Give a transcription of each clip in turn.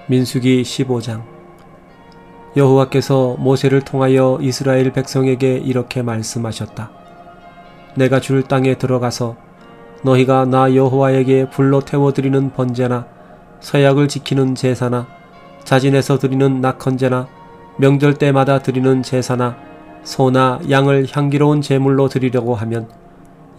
민수기 15장. 여호와께서 모세를 통하여 이스라엘 백성에게 이렇게 말씀하셨다. 내가 줄 땅에 들어가서 너희가 나 여호와에게 불로 태워드리는 번제나 서약을 지키는 제사나 자진해서 드리는 낙헌제나 명절 때마다 드리는 제사나 소나 양을 향기로운 제물로 드리려고 하면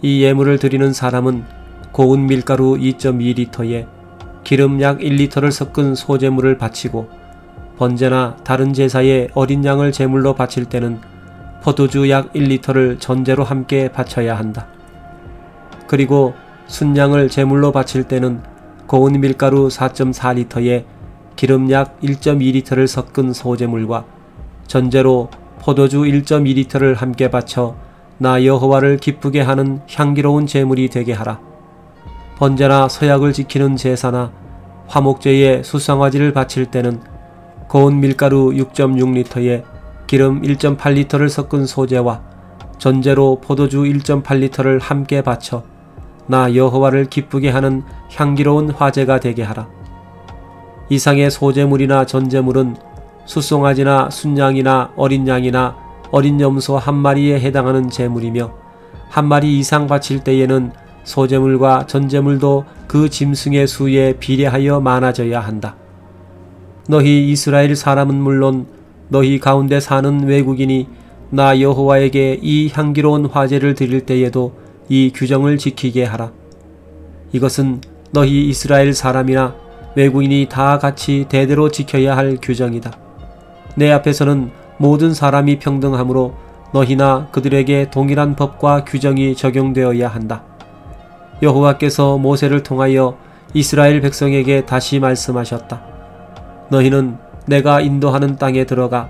이 예물을 드리는 사람은 고운 밀가루 2.2리터에 기름 약 1리터를 섞은 소제물을 바치고 번제나 다른 제사에 어린 양을 제물로 바칠 때는 포도주 약 1리터를 전제로 함께 바쳐야 한다. 그리고 순양을 제물로 바칠 때는 고운 밀가루 4.4리터에 기름 약 1.2리터를 섞은 소제물과 전제로 포도주 1.2리터를 함께 바쳐 나 여호와를 기쁘게 하는 향기로운 제물이 되게 하라. 번제나 서약을 지키는 제사나 화목제에 수상화지를 바칠 때는 고운 밀가루 6.6리터에 기름 1.8리터를 섞은 소제와 전제로 포도주 1.8리터를 함께 바쳐 나 여호와를 기쁘게 하는 향기로운 화제가 되게 하라. 이상의 소제물이나 전제물은 숫송아지나 순양이나 어린 양이나 어린 염소 한 마리에 해당하는 제물이며 한 마리 이상 바칠 때에는 소제물과 전제물도 그 짐승의 수에 비례하여 많아져야 한다. 너희 이스라엘 사람은 물론 너희 가운데 사는 외국인이 나 여호와에게 이 향기로운 화제를 드릴 때에도 이 규정을 지키게 하라. 이것은 너희 이스라엘 사람이나 외국인이 다 같이 대대로 지켜야 할 규정이다. 내 앞에서는 모든 사람이 평등하므로 너희나 그들에게 동일한 법과 규정이 적용되어야 한다. 여호와께서 모세를 통하여 이스라엘 백성에게 다시 말씀하셨다. 너희는 내가 인도하는 땅에 들어가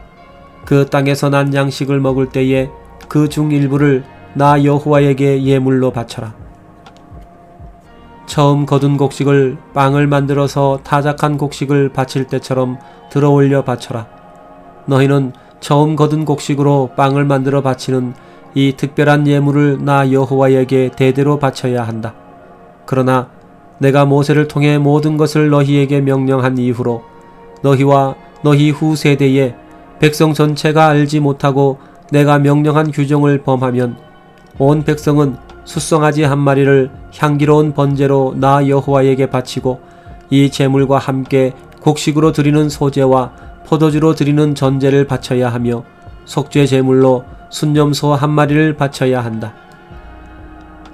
그 땅에서 난 양식을 먹을 때에 그 중 일부를 나 여호와에게 예물로 바쳐라. 처음 거둔 곡식을 빵을 만들어서 타작한 곡식을 바칠 때처럼 들어올려 바쳐라. 너희는 처음 거둔 곡식으로 빵을 만들어 바치는 이 특별한 예물을 나 여호와에게 대대로 바쳐야 한다. 그러나 내가 모세를 통해 모든 것을 너희에게 명령한 이후로 너희와 너희 후 세대에 백성 전체가 알지 못하고 내가 명령한 규정을 범하면 온 백성은 숫송아지 한 마리를 향기로운 번제로 나 여호와에게 바치고 이 제물과 함께 곡식으로 드리는 소제와 포도주로 드리는 전제를 바쳐야 하며 속죄 제물로 순염소 한 마리를 바쳐야 한다.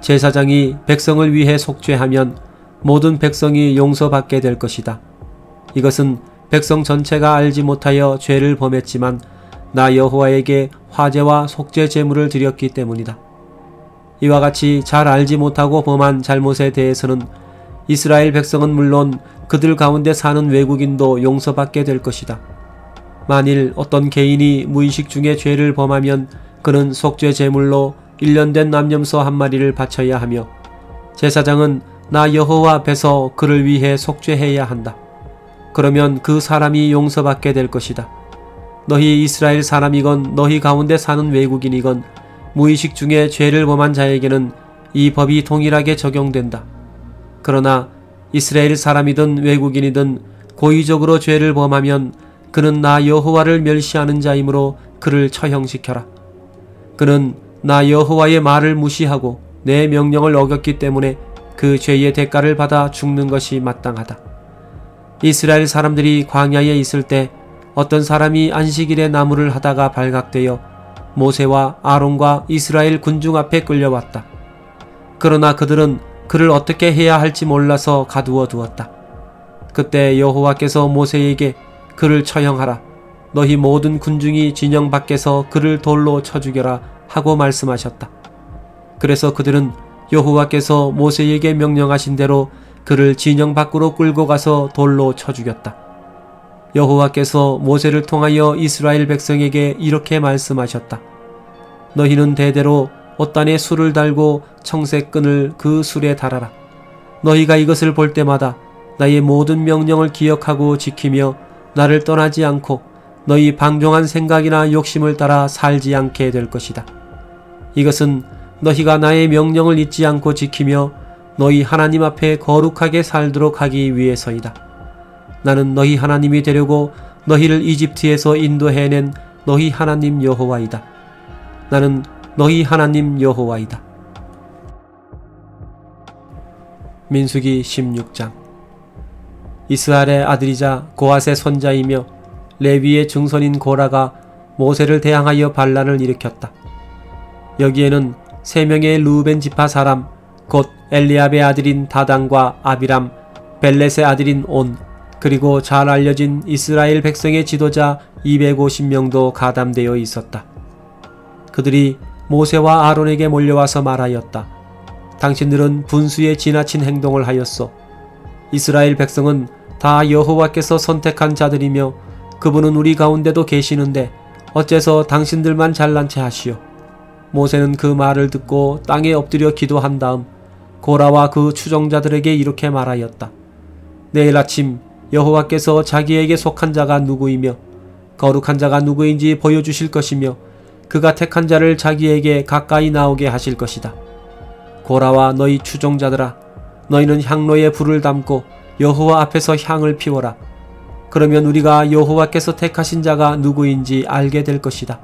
제사장이 백성을 위해 속죄하면 모든 백성이 용서받게 될 것이다. 이것은 백성 전체가 알지 못하여 죄를 범했지만 나 여호와에게 화제와 속죄 제물을 드렸기 때문이다. 이와 같이 잘 알지 못하고 범한 잘못에 대해서는 이스라엘 백성은 물론 그들 가운데 사는 외국인도 용서받게 될 것이다. 만일 어떤 개인이 무의식 중에 죄를 범하면 그는 속죄 제물로 1년 된 남염소 한 마리를 바쳐야 하며 제사장은 나 여호와 앞에서 그를 위해 속죄해야 한다. 그러면 그 사람이 용서받게 될 것이다. 너희 이스라엘 사람이건 너희 가운데 사는 외국인이건 무의식 중에 죄를 범한 자에게는 이 법이 동일하게 적용된다. 그러나 이스라엘 사람이든 외국인이든 고의적으로 죄를 범하면 그는 나 여호와를 멸시하는 자이므로 그를 처형시켜라. 그는 나 여호와의 말을 무시하고 내 명령을 어겼기 때문에 그 죄의 대가를 받아 죽는 것이 마땅하다. 이스라엘 사람들이 광야에 있을 때 어떤 사람이 안식일에 나무를 하다가 발각되어 모세와 아론과 이스라엘 군중 앞에 끌려왔다. 그러나 그들은 그를 어떻게 해야 할지 몰라서 가두어 두었다. 그때 여호와께서 모세에게 그를 처형하라. 너희 모든 군중이 진영 밖에서 그를 돌로 쳐 죽여라 하고 말씀하셨다. 그래서 그들은 여호와께서 모세에게 명령하신 대로 그를 진영 밖으로 끌고 가서 돌로 쳐 죽였다. 여호와께서 모세를 통하여 이스라엘 백성에게 이렇게 말씀하셨다. 너희는 대대로 옷단에 술을 달고 청색 끈을 그 술에 달아라. 너희가 이것을 볼 때마다 나의 모든 명령을 기억하고 지키며 나를 떠나지 않고 너희 방종한 생각이나 욕심을 따라 살지 않게 될 것이다. 이것은 너희가 나의 명령을 잊지 않고 지키며 너희 하나님 앞에 거룩하게 살도록 하기 위해서이다. 나는 너희 하나님이 되려고 너희를 이집트에서 인도해낸 너희 하나님 여호와이다. 나는 너희 하나님 여호와이다. 민수기 16장. 이스라엘의 아들이자 고앗의 손자이며 레위의 증손인 고라가 모세를 대항하여 반란을 일으켰다. 여기에는 3명의 르우벤 지파 사람 곧 엘리압의 아들인 다단과 아비람, 벨렛의 아들인 온, 그리고 잘 알려진 이스라엘 백성의 지도자 250명도 가담되어 있었다. 그들이 모세와 아론에게 몰려와서 말하였다. 당신들은 분수에 지나친 행동을 하였소. 이스라엘 백성은 다 여호와께서 선택한 자들이며 그분은 우리 가운데도 계시는데 어째서 당신들만 잘난 체 하시오. 모세는 그 말을 듣고 땅에 엎드려 기도한 다음 고라와 그 추종자들에게 이렇게 말하였다. 내일 아침 여호와께서 자기에게 속한 자가 누구이며 거룩한 자가 누구인지 보여주실 것이며 그가 택한 자를 자기에게 가까이 나오게 하실 것이다. 고라와 너희 추종자들아, 너희는 향로에 불을 담고 여호와 앞에서 향을 피워라. 그러면 우리가 여호와께서 택하신 자가 누구인지 알게 될 것이다.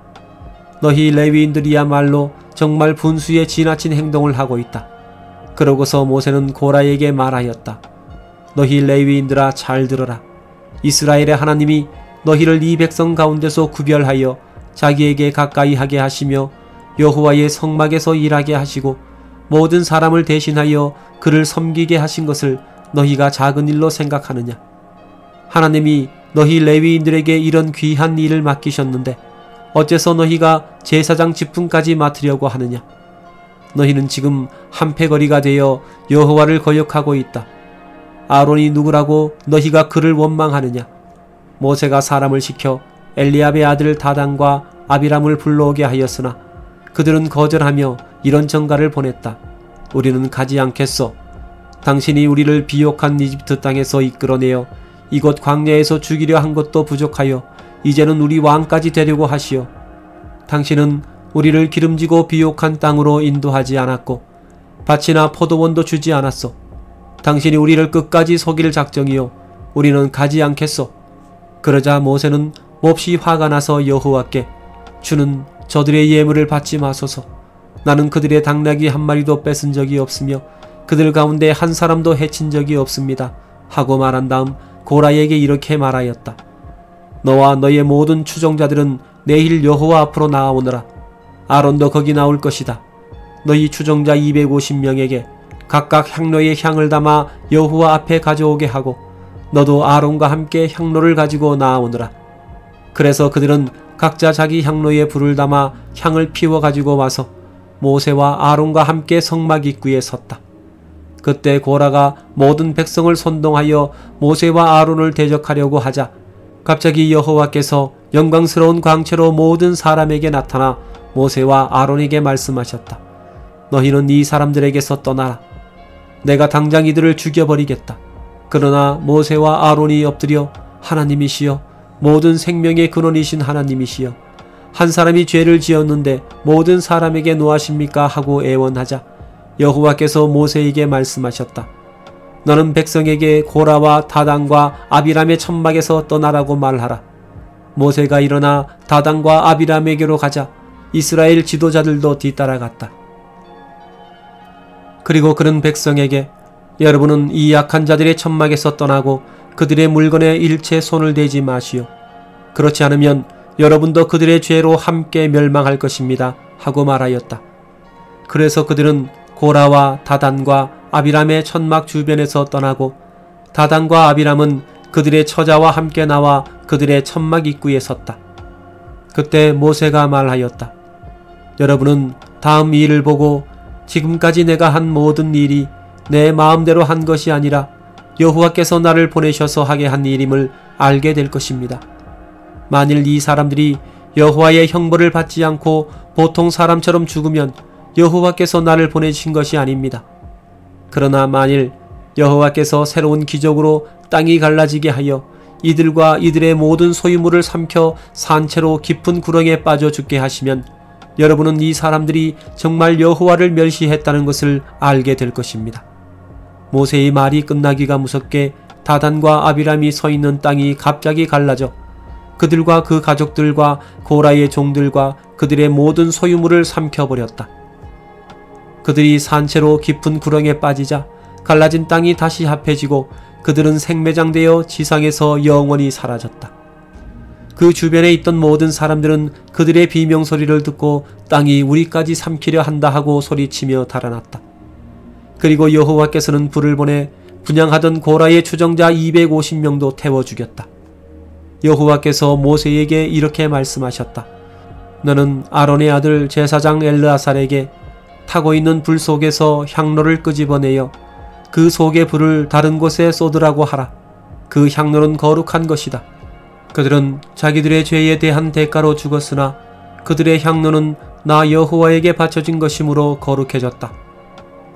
너희 레위인들이야말로 정말 분수에 지나친 행동을 하고 있다. 그러고서 모세는 고라에게 말하였다. 너희 레위인들아 잘 들어라. 이스라엘의 하나님이 너희를 이 백성 가운데서 구별하여 자기에게 가까이 하게 하시며 여호와의 성막에서 일하게 하시고 모든 사람을 대신하여 그를 섬기게 하신 것을 너희가 작은 일로 생각하느냐. 하나님이 너희 레위인들에게 이런 귀한 일을 맡기셨는데 어째서 너희가 제사장 직분까지 맡으려고 하느냐. 너희는 지금 한패거리가 되어 여호와를 거역하고 있다. 아론이 누구라고 너희가 그를 원망하느냐. 모세가 사람을 시켜 엘리압의 아들 다단과 아비람을 불러오게 하였으나 그들은 거절하며 이런 전가를 보냈다. 우리는 가지 않겠소. 당신이 우리를 비옥한 이집트 땅에서 이끌어내어 이곳 광야에서 죽이려 한 것도 부족하여 이제는 우리 왕까지 되려고 하시오. 당신은 우리를 기름지고 비옥한 땅으로 인도하지 않았고 밭이나 포도원도 주지 않았소. 당신이 우리를 끝까지 속일 작정이요 우리는 가지 않겠소. 그러자 모세는 몹시 화가 나서 여호와께 주는 저들의 예물을 받지 마소서. 나는 그들의 당나귀 한 마리도 뺏은 적이 없으며 그들 가운데 한 사람도 해친 적이 없습니다 하고 말한 다음 고라에게 이렇게 말하였다. 너와 너의 모든 추종자들은 내일 여호와 앞으로 나아오너라. 아론도 거기 나올 것이다. 너희 추종자 250명에게 각각 향로에 향을 담아 여호와 앞에 가져오게 하고 너도 아론과 함께 향로를 가지고 나아오너라. 그래서 그들은 각자 자기 향로에 불을 담아 향을 피워 가지고 와서 모세와 아론과 함께 성막 입구에 섰다. 그때 고라가 모든 백성을 선동하여 모세와 아론을 대적하려고 하자 갑자기 여호와께서 영광스러운 광채로 모든 사람에게 나타나 모세와 아론에게 말씀하셨다. 너희는 이 사람들에게서 떠나라. 내가 당장 이들을 죽여버리겠다. 그러나 모세와 아론이 엎드려 하나님이시여, 모든 생명의 근원이신 하나님이시여, 한 사람이 죄를 지었는데 모든 사람에게 노하십니까? 하고 애원하자 여호와께서 모세에게 말씀하셨다. 너는 백성에게 고라와 다단과 아비람의 천막에서 떠나라고 말하라. 모세가 일어나 다단과 아비람에게로 가자 이스라엘 지도자들도 뒤따라갔다. 그리고 그는 백성에게 여러분은 이 약한 자들의 천막에서 떠나고 그들의 물건에 일체 손을 대지 마시오. 그렇지 않으면 여러분도 그들의 죄로 함께 멸망할 것입니다 하고 말하였다. 그래서 그들은 고라와 다단과 아비람의 천막 주변에서 떠나고 다단과 아비람은 그들의 처자와 함께 나와 그들의 천막 입구에 섰다. 그때 모세가 말하였다. 여러분은 다음 일을 보고 지금까지 내가 한 모든 일이 내 마음대로 한 것이 아니라 여호와께서 나를 보내셔서 하게 한 일임을 알게 될 것입니다. 만일 이 사람들이 여호와의 형벌을 받지 않고 보통 사람처럼 죽으면 여호와께서 나를 보내신 것이 아닙니다. 그러나 만일 여호와께서 새로운 기적으로 땅이 갈라지게 하여 이들과 이들의 모든 소유물을 삼켜 산채로 깊은 구렁에 빠져 죽게 하시면 여러분은 이 사람들이 정말 여호와를 멸시했다는 것을 알게 될 것입니다. 모세의 말이 끝나기가 무섭게 다단과 아비람이 서 있는 땅이 갑자기 갈라져 그들과 그 가족들과 고라의 종들과 그들의 모든 소유물을 삼켜버렸다. 그들이 산채로 깊은 구렁에 빠지자 갈라진 땅이 다시 합해지고 그들은 생매장되어 지상에서 영원히 사라졌다. 그 주변에 있던 모든 사람들은 그들의 비명소리를 듣고 땅이 우리까지 삼키려 한다 하고 소리치며 달아났다. 그리고 여호와께서는 불을 보내 분향하던 고라의 추종자 250명도 태워 죽였다. 여호와께서 모세에게 이렇게 말씀하셨다. 너는 아론의 아들 제사장 엘르아살에게 타고 있는 불 속에서 향로를 끄집어내어 그 속의 불을 다른 곳에 쏟으라고 하라. 그 향로는 거룩한 것이다. 그들은 자기들의 죄에 대한 대가로 죽었으나 그들의 향로는 나 여호와에게 바쳐진 것이므로 거룩해졌다.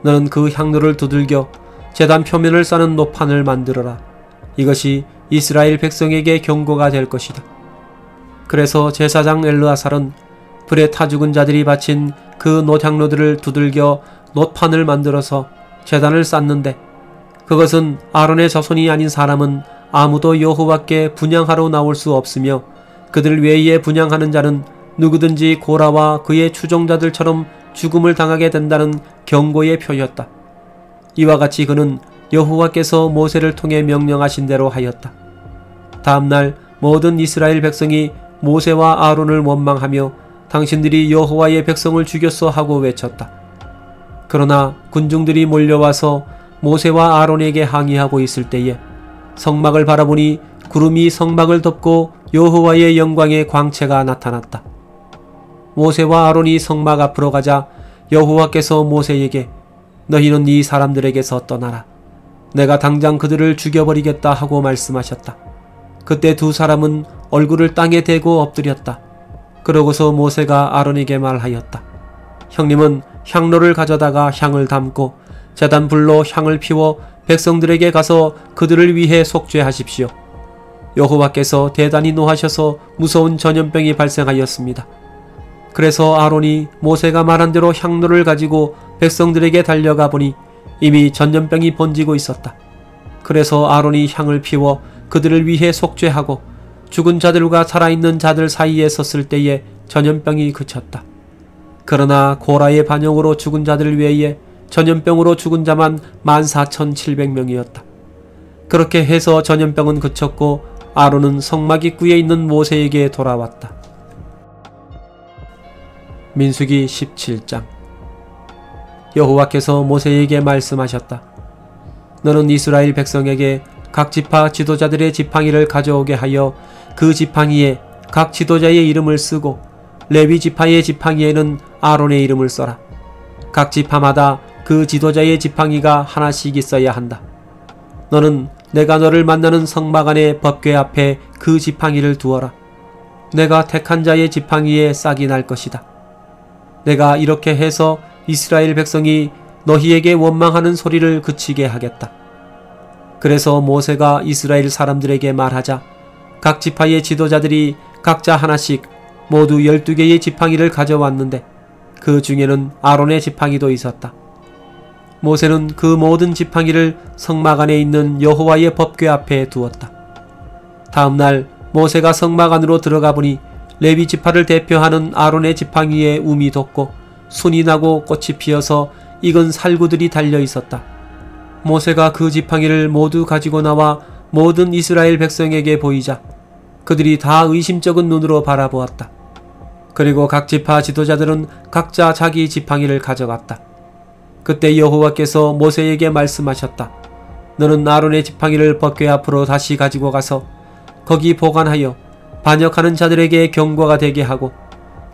너는 그 향로를 두들겨 제단 표면을 싸는 노판을 만들어라. 이것이 이스라엘 백성에게 경고가 될 것이다. 그래서 제사장 엘르아살은 불에 타 죽은 자들이 바친 그 노향로들을 두들겨 노판을 만들어서 제단을 쌓는데 그것은 아론의 자손이 아닌 사람은 아무도 여호와께 분향하러 나올 수 없으며 그들 외에 분향하는 자는 누구든지 고라와 그의 추종자들처럼 죽음을 당하게 된다는 경고의 표였다. 이와 같이 그는 여호와께서 모세를 통해 명령하신 대로 하였다. 다음날 모든 이스라엘 백성이 모세와 아론을 원망하며 당신들이 여호와의 백성을 죽였어 하고 외쳤다. 그러나 군중들이 몰려와서 모세와 아론에게 항의하고 있을 때에 성막을 바라보니 구름이 성막을 덮고 여호와의 영광의 광채가 나타났다. 모세와 아론이 성막 앞으로 가자 여호와께서 모세에게 너희는 이 사람들에게서 떠나라. 내가 당장 그들을 죽여버리겠다 하고 말씀하셨다. 그때 두 사람은 얼굴을 땅에 대고 엎드렸다. 그러고서 모세가 아론에게 말하였다. 형님은 향로를 가져다가 향을 담고 제단 불로 향을 피워 백성들에게 가서 그들을 위해 속죄하십시오. 여호와께서 대단히 노하셔서 무서운 전염병이 발생하였습니다. 그래서 아론이 모세가 말한 대로 향로를 가지고 백성들에게 달려가 보니 이미 전염병이 번지고 있었다. 그래서 아론이 향을 피워 그들을 위해 속죄하고 죽은 자들과 살아있는 자들 사이에 섰을 때에 전염병이 그쳤다. 그러나 고라의 반역으로 죽은 자들 외에 전염병으로 죽은 자만 14,700명이었다. 그렇게 해서 전염병은 그쳤고 아론은 성막 입구에 있는 모세에게 돌아왔다. 민수기 17장. 여호와께서 모세에게 말씀하셨다. 너는 이스라엘 백성에게 각 지파 지도자들의 지팡이를 가져오게 하여 그 지팡이에 각 지도자의 이름을 쓰고 레위 지파의 지팡이에는 아론의 이름을 써라. 각 지파마다 그 지도자의 지팡이가 하나씩 있어야 한다. 너는 내가 너를 만나는 성막 안의 법궤 앞에 그 지팡이를 두어라. 내가 택한 자의 지팡이에 싹이 날 것이다. 내가 이렇게 해서 이스라엘 백성이 너희에게 원망하는 소리를 그치게 하겠다. 그래서 모세가 이스라엘 사람들에게 말하자 각 지파의 지도자들이 각자 하나씩 모두 12개의 지팡이를 가져왔는데 그 중에는 아론의 지팡이도 있었다. 모세는 그 모든 지팡이를 성막 안에 있는 여호와의 법궤 앞에 두었다. 다음날 모세가 성막 안으로 들어가 보니 레위 지파를 대표하는 아론의 지팡이에 움이 돋고 순이 나고 꽃이 피어서 익은 살구들이 달려 있었다. 모세가 그 지팡이를 모두 가지고 나와 모든 이스라엘 백성에게 보이자 그들이 다 의심쩍은 눈으로 바라보았다. 그리고 각 지파 지도자들은 각자 자기 지팡이를 가져갔다. 그때 여호와께서 모세에게 말씀하셨다. 너는 아론의 지팡이를 법궤 앞으로 다시 가지고 가서 거기 보관하여 반역하는 자들에게 경고가 되게 하고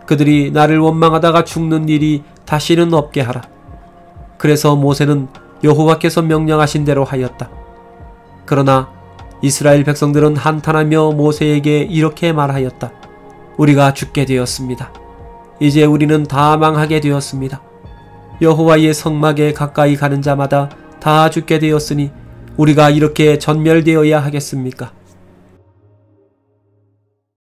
그들이 나를 원망하다가 죽는 일이 다시는 없게 하라. 그래서 모세는 여호와께서 명령하신 대로 하였다. 그러나 이스라엘 백성들은 한탄하며 모세에게 이렇게 말하였다. 우리가 죽게 되었습니다. 이제 우리는 다 망하게 되었습니다. 여호와의 성막에 가까이 가는 자마다 다 죽게 되었으니 우리가 이렇게 전멸되어야 하겠습니까?